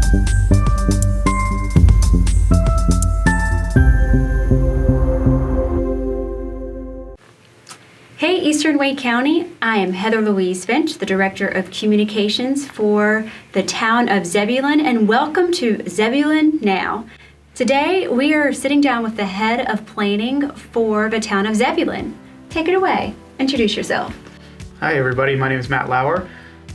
Hey, Eastern Wade County. I am Heather Louise Finch, the Director of Communications for the town of Zebulon, and welcome to Zebulon Now. Today, we are sitting down with the head of planning for the town of Zebulon. Take it away. Introduce yourself. Hi, everybody. My name is Matt Lauer.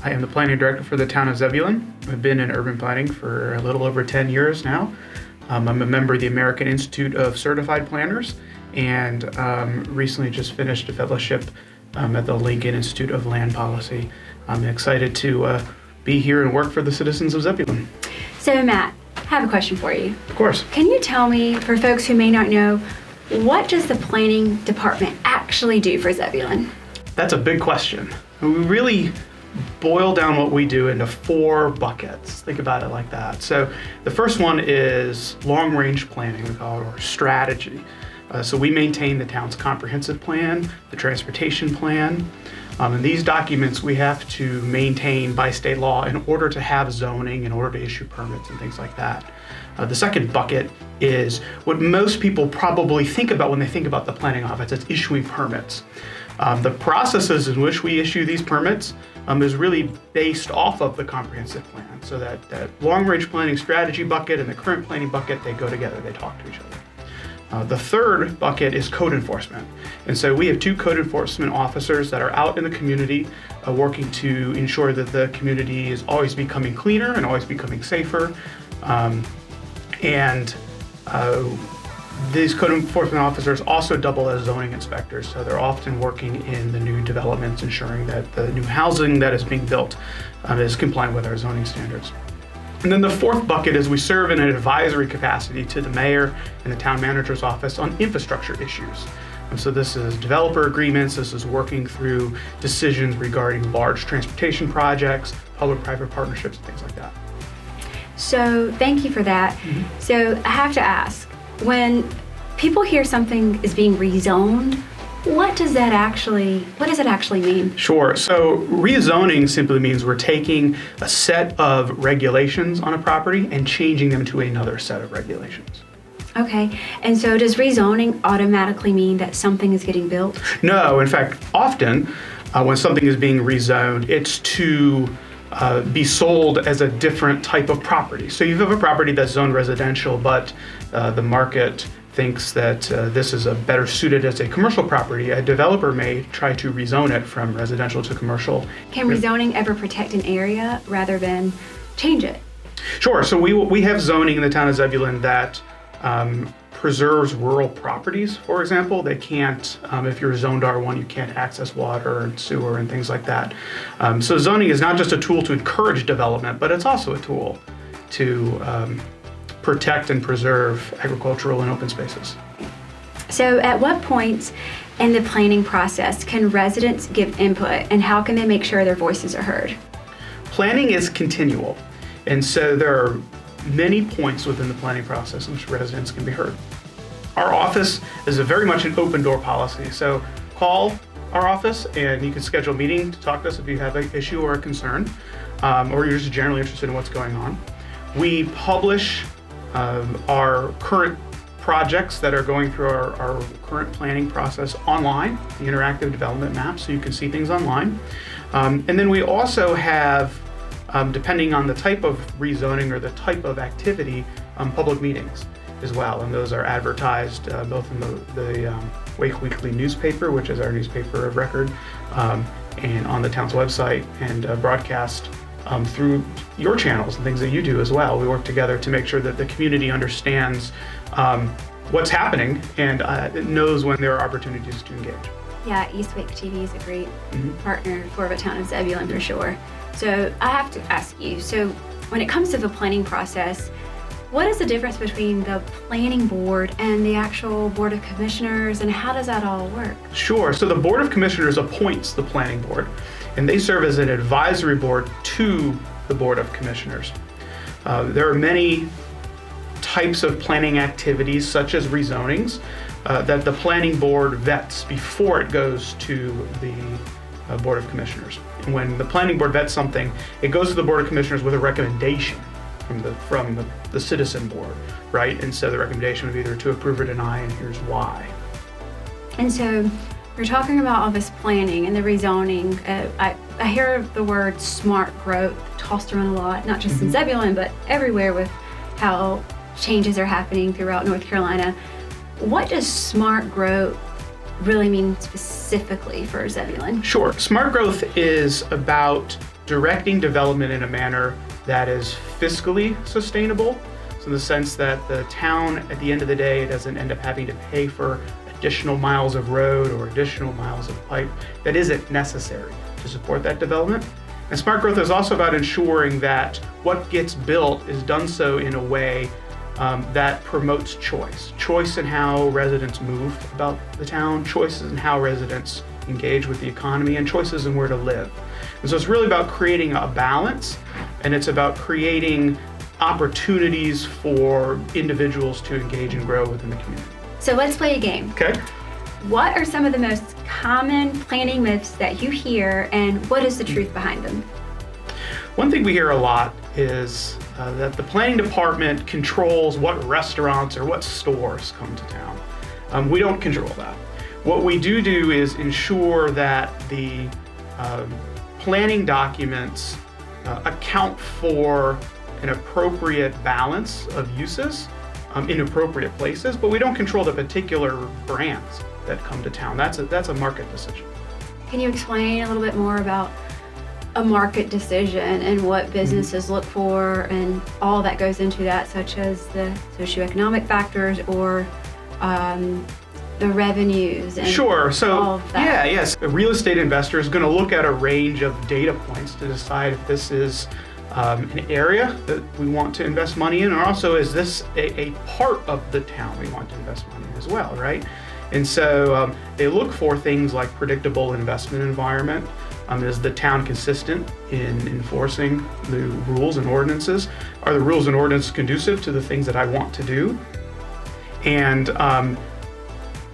I am the planning director for the town of Zebulon. I've been in urban planning for a little over 10 years now. I'm a member of the American Institute of Certified Planners, and recently just finished a fellowship at the Lincoln Institute of Land Policy. I'm excited to be here and work for the citizens of Zebulon. So, Matt, I have a question for you. Of course. Can you tell me, for folks who may not know, what does the planning department actually do for Zebulon? That's a big question. We really boil down what we do into 4 buckets. Think about it like that. So the first one is long-range planning, we call it, or strategy. So we maintain the town's comprehensive plan, the transportation plan, and these documents we have to maintain by state law in order to have zoning, in order to issue permits and things like that. The second bucket is what most people probably think about when they think about the planning office. It's issuing permits. The processes in which we issue these permits is really based off of the comprehensive plan. So that long-range planning strategy bucket and the current planning bucket, they go together, they talk to each other. The third bucket is code enforcement. And so we have 2 code enforcement officers that are out in the community working to ensure that the community is always becoming cleaner and always becoming safer. These code enforcement officers also double as zoning inspectors, so they're often working in the new developments, ensuring that the new housing that is being built is compliant with our zoning standards. And then the fourth bucket is we serve in an advisory capacity to the mayor and the town manager's office on infrastructure issues. And so this is developer agreements, this is working through decisions regarding large transportation projects, public-private partnerships, and things like that. So thank you for that. So I have to ask, when people hear something is being rezoned, what does it actually mean? Sure. So rezoning simply means we're taking a set of regulations on a property and changing them to another set of regulations. Okay. And so does rezoning automatically mean that something is getting built? No. In fact, often when something is being rezoned, it's to be sold as a different type of property. So you have a property that's zoned residential, but the market thinks that this is a better suited as a commercial property. A developer may try to rezone it from residential to commercial. Can rezoning ever protect an area rather than change it? Sure. So we have zoning in the town of Zebulon that preserves rural properties, for example. They can't, if you're zoned R1, you can't access water and sewer and things like that. So zoning is not just a tool to encourage development, but it's also a tool to protect and preserve agricultural and open spaces. So at what points in the planning process can residents give input, and how can they make sure their voices are heard? Planning is continual, and so there are many points within the planning process in which residents can be heard. Our office is very much an open door policy, so call our office and you can schedule a meeting to talk to us if you have an issue or a concern, or you're just generally interested in what's going on. We publish our current projects that are going through our current planning process online, the interactive development map, so you can see things online. And then we also have, depending on the type of rezoning or the type of activity, public meetings as well. And those are advertised both in the Wake Weekly newspaper, which is our newspaper of record, and on the town's website, and broadcast through your channels and things that you do as well. We work together to make sure that the community understands what's happening and knows when there are opportunities to engage. Yeah, East Wake TV is a great partner for the town of Zebulon for sure. So I have to ask you, so when it comes to the planning process, what is the difference between the planning board and the actual board of commissioners, and how does that all work? Sure. So the board of commissioners appoints the planning board, and they serve as an advisory board to the board of commissioners. There are many types of planning activities, such as rezonings, that the planning board vets before it goes to the Board of Commissioners. And when the planning board vets something, it goes to the Board of Commissioners with a recommendation. the citizen board, right? And so the recommendation would be either to approve or deny, and here's why. And so you're talking about all this planning and the rezoning. I hear the word smart growth tossed around a lot, not just in Zebulon, but everywhere with how changes are happening throughout North Carolina. What does smart growth really mean specifically for Zebulon? Sure. Smart growth is about directing development in a manner that is fiscally sustainable. So in the sense that the town, at the end of the day, doesn't end up having to pay for additional miles of road or additional miles of pipe that isn't necessary to support that development. And smart growth is also about ensuring that what gets built is done so in a way that promotes choice in how residents move about the town, choices in how residents engage with the economy, and choices in where to live. And so it's really about creating a balance, and it's about creating opportunities for individuals to engage and grow within the community. So let's play a game. Okay. What are some of the most common planning myths that you hear, and what is the truth behind them? One thing we hear a lot is that the planning department controls what restaurants or what stores come to town. We don't control that. What we do is ensure that the planning documents account for an appropriate balance of uses in appropriate places, but we don't control the particular brands that come to town. That's a market decision. Can you explain a little bit more about a market decision and what businesses look for and all that goes into that, such as the socioeconomic factors or the revenues and Sure. So all of that? yes, a real estate investor is going to look at a range of data points to decide if this is an area that we want to invest money in, or also is this a part of the town we want to invest money in as well, right? And so they look for things like predictable investment environment. Is the town consistent in enforcing the rules and ordinances? Are the rules and ordinances conducive to the things that I want to do? And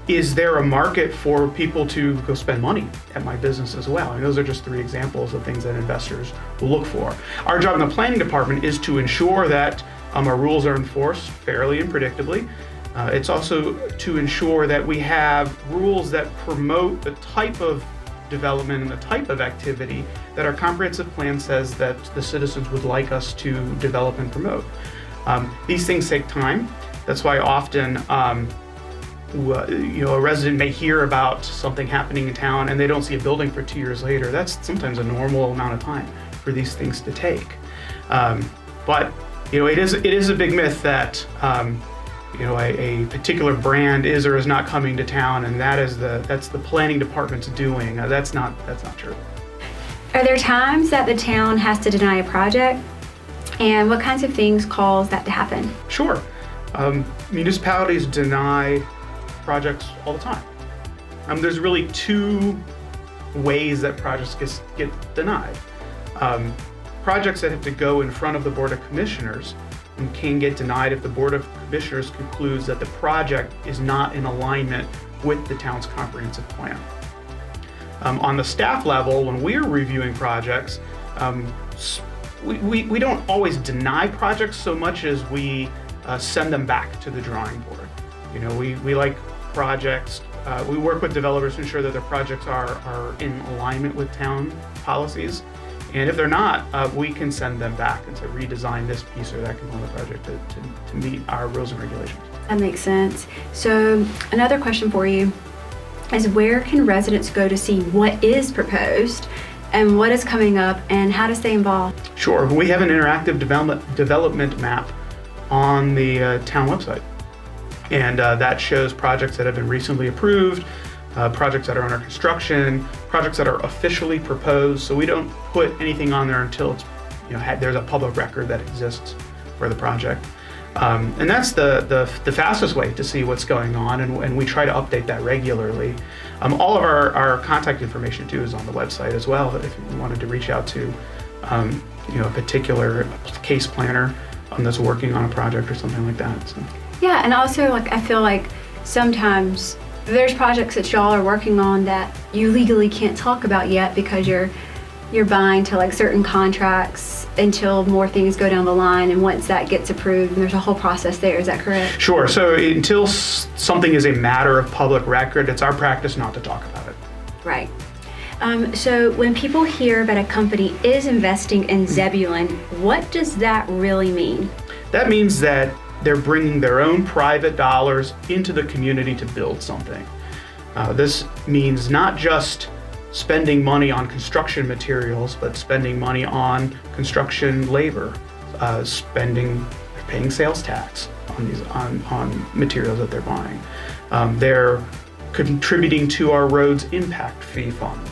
is there a market for people to go spend money at my business as well? And those are just 3 examples of things that investors will look for. Our job in the planning department is to ensure that our rules are enforced fairly and predictably. It's also to ensure that we have rules that promote the type of development and the type of activity that our comprehensive plan says that the citizens would like us to develop and promote. These things take time. That's why often a resident may hear about something happening in town and they don't see a building for 2 years later. That's sometimes a normal amount of time for these things to take. But it is a big myth that a particular brand is or is not coming to town, and that's the planning department's doing. That's not true. Are there times that the town has to deny a project, and what kinds of things cause that to happen? Sure. Municipalities deny projects all the time. There's really 2 ways that projects get denied. Projects that have to go in front of the Board of Commissioners can get denied if the Board of Commissioners concludes that the project is not in alignment with the town's comprehensive plan. On the staff level, when we're reviewing projects, we don't always deny projects so much as we send them back to the drawing board. We like projects. We work with developers to ensure that their projects are in alignment with town policies. And if they're not, we can send them back and say redesign this piece or that component of the project to meet our rules and regulations. That makes sense. So another question for you is, where can residents go to see what is proposed and what is coming up and how to stay involved? Sure. We have an interactive development map on the town website. And that shows projects that have been recently approved, projects that are under construction, projects that are officially proposed. So we don't put anything on there until it's, there's a public record that exists for the project. And that's the fastest way to see what's going on, and we try to update that regularly. All of our contact information too is on the website as well, if you wanted to reach out to a particular case planner that's working on a project or something like that. So. Yeah, and also I feel like sometimes there's projects that y'all are working on that you legally can't talk about yet because you're you're buying to like certain contracts until more things go down the line, and once that gets approved, and there's a whole process there. Is that correct? Sure. So until something is a matter of public record, it's our practice not to talk about it. Right. So when people hear that a company is investing in Zebulon, what does that really mean? That means that they're bringing their own private dollars into the community to build something. This means not just spending money on construction materials, but spending money on construction labor, paying sales tax on materials that they're buying. They're contributing to our roads impact fee fund,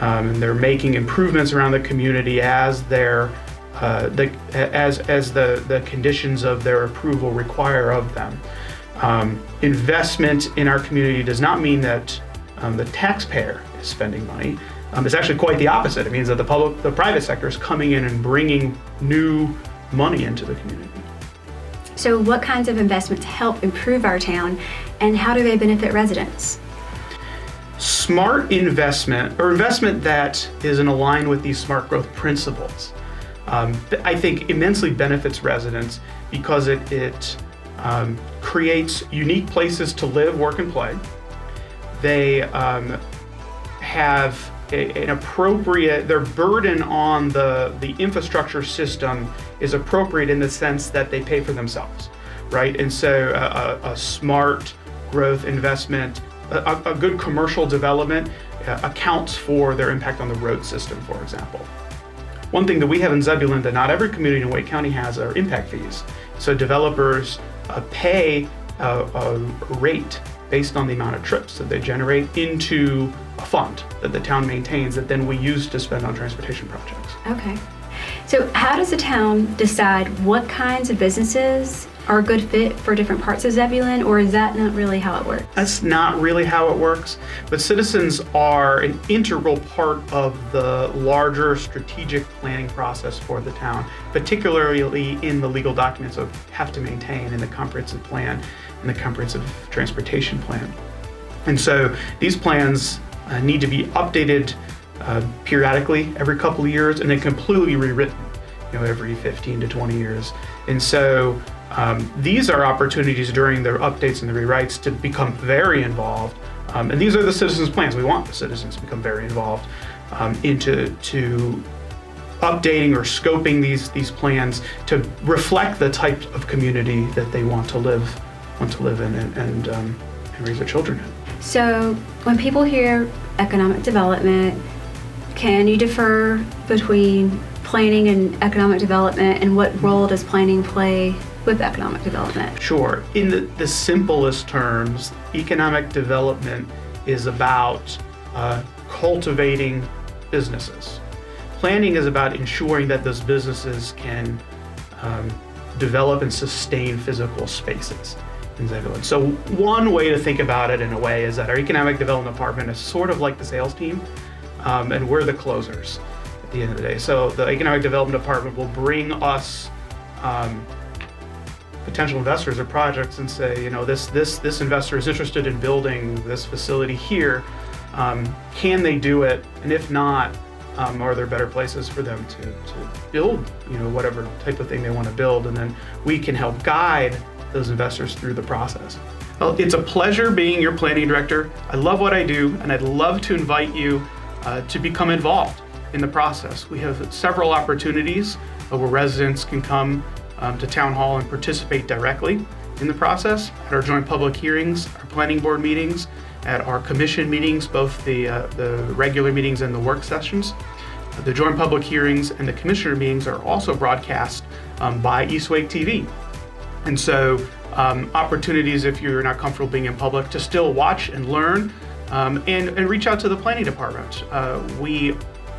and they're making improvements around the community as the conditions of their approval require of them. Investment in our community does not mean that the taxpayer is spending money. It's actually quite the opposite. It means that the private sector is coming in and bringing new money into the community. So what kinds of investments help improve our town, and how do they benefit residents? Smart investment, or investment that is in line with these smart growth principles, I think immensely benefits residents because it creates unique places to live, work, and play. They have an appropriate, their burden on the infrastructure system is appropriate in the sense that they pay for themselves, right? And so a smart growth investment, a good commercial development accounts for their impact on the road system, for example. One thing that we have in Zebulon that not every community in Wake County has are impact fees. So developers pay a rate based on the amount of trips that they generate into a fund that the town maintains that then we use to spend on transportation projects. Okay. So how does the town decide what kinds of businesses are a good fit for different parts of Zebulon, or is that not really how it works? That's not really how it works, but citizens are an integral part of the larger strategic planning process for the town, particularly in the legal documents that we have to maintain in the comprehensive plan and the comprehensive transportation plan. And so these plans need to be updated periodically every couple of years, and then completely rewritten, every 15 to 20 years. And so these are opportunities during the updates and the rewrites to become very involved. And these are the citizens' plans. We want the citizens to become very involved into updating or scoping these plans to reflect the type of community that they want to live in and raise their children in. So when people hear economic development, can you differ between planning and economic development, and what role does planning play with economic development? Sure. In the simplest terms, economic development is about cultivating businesses. Planning is about ensuring that those businesses can develop and sustain physical spaces in Zebulon. So one way to think about it in a way is that our economic development department is sort of like the sales team, and we're the closers at the end of the day. So the economic development department will bring us potential investors or projects and say, this investor is interested in building this facility here. Can they do it? And if not, are there better places for them to build, whatever type of thing they want to build? And then we can help guide those investors through the process. Well, it's a pleasure being your planning director. I love what I do, and I'd love to invite you to become involved in the process. We have several opportunities where residents can come to Town Hall and participate directly in the process at our joint public hearings, our planning board meetings, at our commission meetings, both the regular meetings and the work sessions. The joint public hearings and the commissioner meetings are also broadcast by East Wake TV. And so opportunities, if you're not comfortable being in public, to still watch and learn and reach out to the planning department. We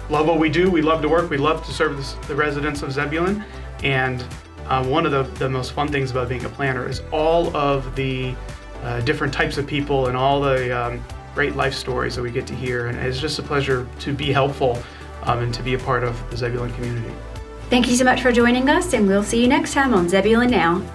love what we do. We love to work. We love to serve the residents of Zebulon. And one of the most fun things about being a planner is all of the different types of people and all the great life stories that we get to hear. And it's just a pleasure to be helpful and to be a part of the Zebulon community. Thank you so much for joining us, and we'll see you next time on Zebulon Now.